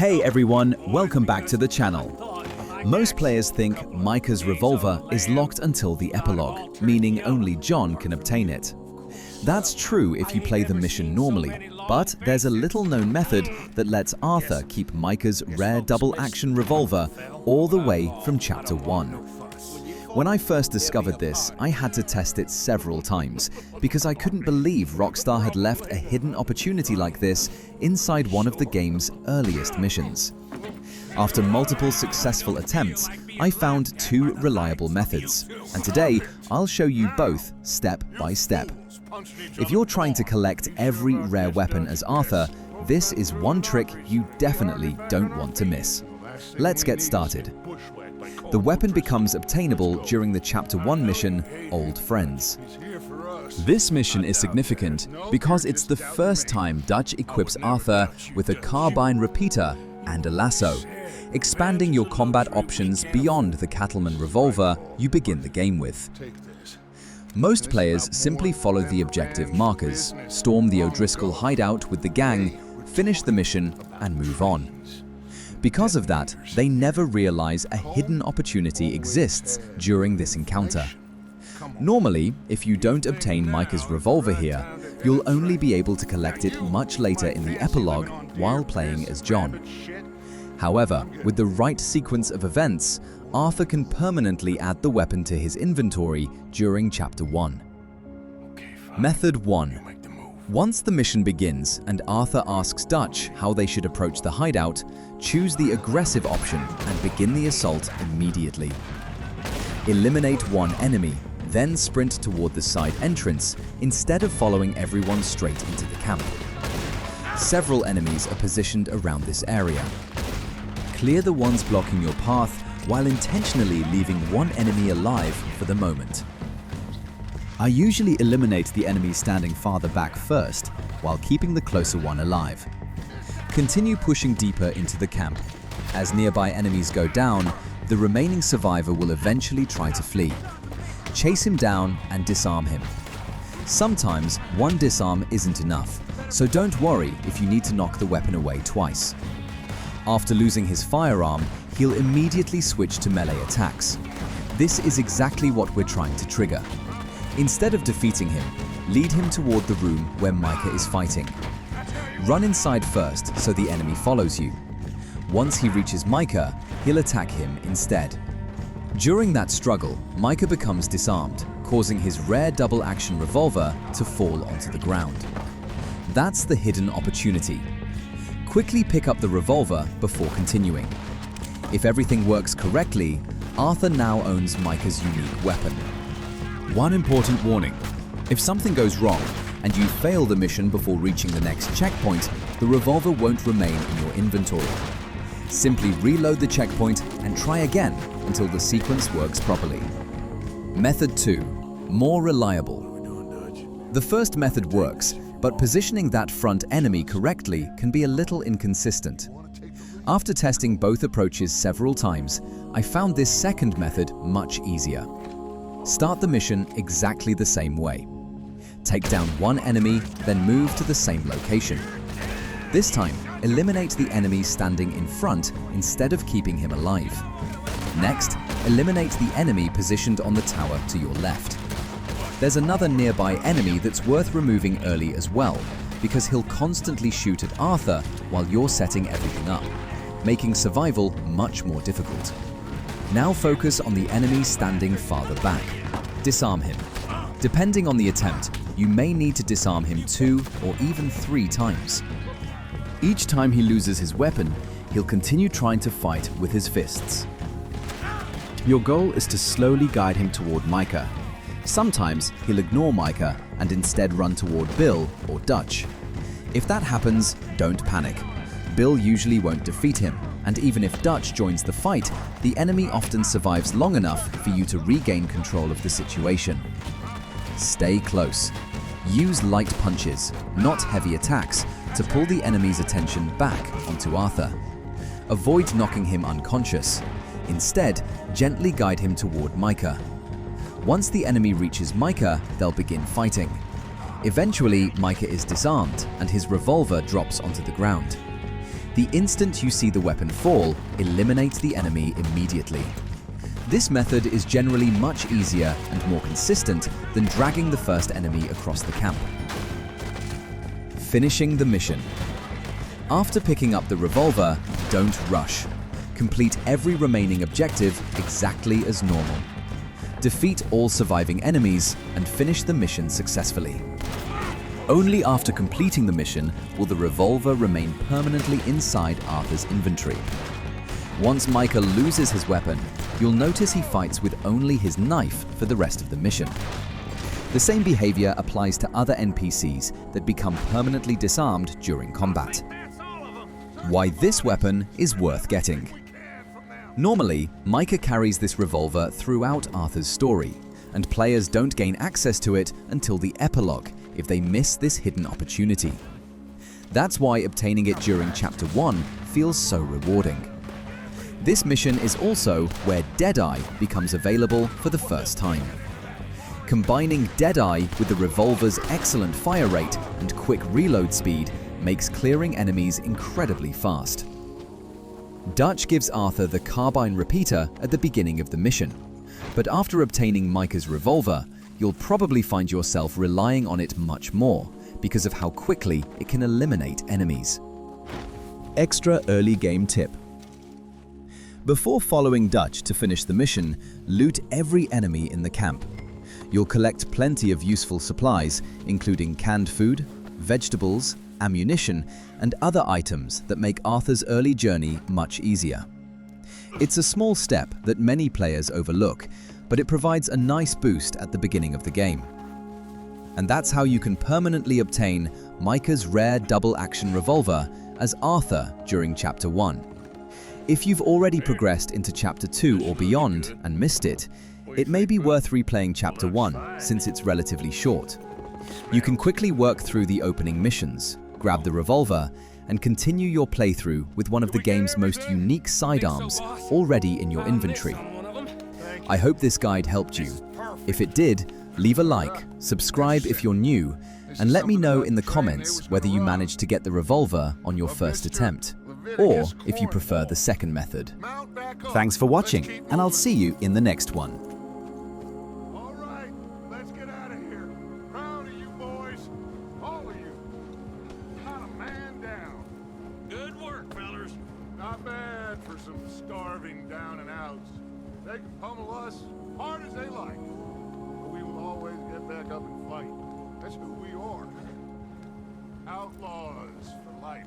Hey everyone, welcome back to the channel. Most players think Micah's revolver is locked until the epilogue, meaning only John can obtain it. That's true if you play the mission normally, but there's a little-known method that lets Arthur keep Micah's rare double-action revolver all the way from Chapter 1. When I first discovered this, I had to test it several times because I couldn't believe Rockstar had left a hidden opportunity like this inside one of the game's earliest missions. After multiple successful attempts, I found two reliable methods, and today I'll show you both step by step. If you're trying to collect every rare weapon as Arthur, this is one trick you definitely don't want to miss. Let's get started. The weapon becomes obtainable during the Chapter 1 mission, Old Friends. This mission is significant because it's the first time Dutch equips Arthur with a carbine repeater and a lasso, expanding your combat options beyond the cattleman revolver you begin the game with. Most players simply follow the objective markers, storm the O'Driscoll hideout with the gang, finish the mission, and move on. Because of that, they never realize a hidden opportunity exists during this encounter. Normally, if you don't obtain Micah's revolver here, you'll only be able to collect it much later in the epilogue while playing as John. However, with the right sequence of events, Arthur can permanently add the weapon to his inventory during Chapter 1. Method 1. Once the mission begins and Arthur asks Dutch how they should approach the hideout, choose the aggressive option and begin the assault immediately. Eliminate one enemy, then sprint toward the side entrance instead of following everyone straight into the camp. Several enemies are positioned around this area. Clear the ones blocking your path while intentionally leaving one enemy alive for the moment. I usually eliminate the enemy standing farther back first, while keeping the closer one alive. Continue pushing deeper into the camp. As nearby enemies go down, the remaining survivor will eventually try to flee. Chase him down and disarm him. Sometimes one disarm isn't enough, so don't worry if you need to knock the weapon away twice. After losing his firearm, he'll immediately switch to melee attacks. This is exactly what we're trying to trigger. Instead of defeating him, lead him toward the room where Micah is fighting. Run inside first so the enemy follows you. Once he reaches Micah, he'll attack him instead. During that struggle, Micah becomes disarmed, causing his rare double-action revolver to fall onto the ground. That's the hidden opportunity. Quickly pick up the revolver before continuing. If everything works correctly, Arthur now owns Micah's unique weapon. One important warning: if something goes wrong and you fail the mission before reaching the next checkpoint, the revolver won't remain in your inventory. Simply reload the checkpoint and try again until the sequence works properly. Method 2. More reliable. The first method works, but positioning that front enemy correctly can be a little inconsistent. After testing both approaches several times, I found this second method much easier. Start the mission exactly the same way. Take down one enemy, then move to the same location. This time, eliminate the enemy standing in front instead of keeping him alive. Next, eliminate the enemy positioned on the tower to your left. There's another nearby enemy that's worth removing early as well, because he'll constantly shoot at Arthur while you're setting everything up, making survival much more difficult. Now focus on the enemy standing farther back. Disarm him. Depending on the attempt, you may need to disarm him 2 or even 3 times. Each time he loses his weapon, he'll continue trying to fight with his fists. Your goal is to slowly guide him toward Micah. Sometimes he'll ignore Micah and instead run toward Bill or Dutch. If that happens, don't panic. Bill usually won't defeat him, and even if Dutch joins the fight, the enemy often survives long enough for you to regain control of the situation. Stay close. Use light punches, not heavy attacks, to pull the enemy's attention back onto Arthur. Avoid knocking him unconscious. Instead, gently guide him toward Micah. Once the enemy reaches Micah, they'll begin fighting. Eventually, Micah is disarmed and his revolver drops onto the ground. The instant you see the weapon fall, eliminate the enemy immediately. This method is generally much easier and more consistent than dragging the first enemy across the camp. Finishing the mission. After picking up the revolver, don't rush. Complete every remaining objective exactly as normal. Defeat all surviving enemies and finish the mission successfully. Only after completing the mission will the revolver remain permanently inside Arthur's inventory. Once Micah loses his weapon, you'll notice he fights with only his knife for the rest of the mission. The same behavior applies to other NPCs that become permanently disarmed during combat. Why this weapon is worth getting. Normally, Micah carries this revolver throughout Arthur's story, and players don't gain access to it until the epilogue if they miss this hidden opportunity. That's why obtaining it during Chapter 1 feels so rewarding. This mission is also where Deadeye becomes available for the first time. Combining Deadeye with the revolver's excellent fire rate and quick reload speed makes clearing enemies incredibly fast. Dutch gives Arthur the carbine repeater at the beginning of the mission, but after obtaining Micah's revolver, you'll probably find yourself relying on it much more because of how quickly it can eliminate enemies. Extra early game tip. Before following Dutch to finish the mission, loot every enemy in the camp. You'll collect plenty of useful supplies, including canned food, vegetables, ammunition, and other items that make Arthur's early journey much easier. It's a small step that many players overlook, but it provides a nice boost at the beginning of the game. And that's how you can permanently obtain Micah's rare double-action revolver as Arthur during Chapter 1. If you've already progressed into Chapter 2 or beyond and missed it, it may be worth replaying Chapter 1 since it's relatively short. You can quickly work through the opening missions, grab the revolver, and continue your playthrough with one of the game's most unique sidearms already in your inventory. I hope this guide helped you. If it did, leave a like, subscribe if you're new, and let me know in the comments whether you managed to get the revolver on your first attempt, or if you prefer the second method. Thanks for watching, and I'll see you in the next one. All right, let's get out of here. Proud of you boys, all of you. Not a man down. Good work, fellas. Not bad for some starving down and outs. They can pummel us hard as they like, but we will always get back up and fight. That's who we are. Outlaws for life.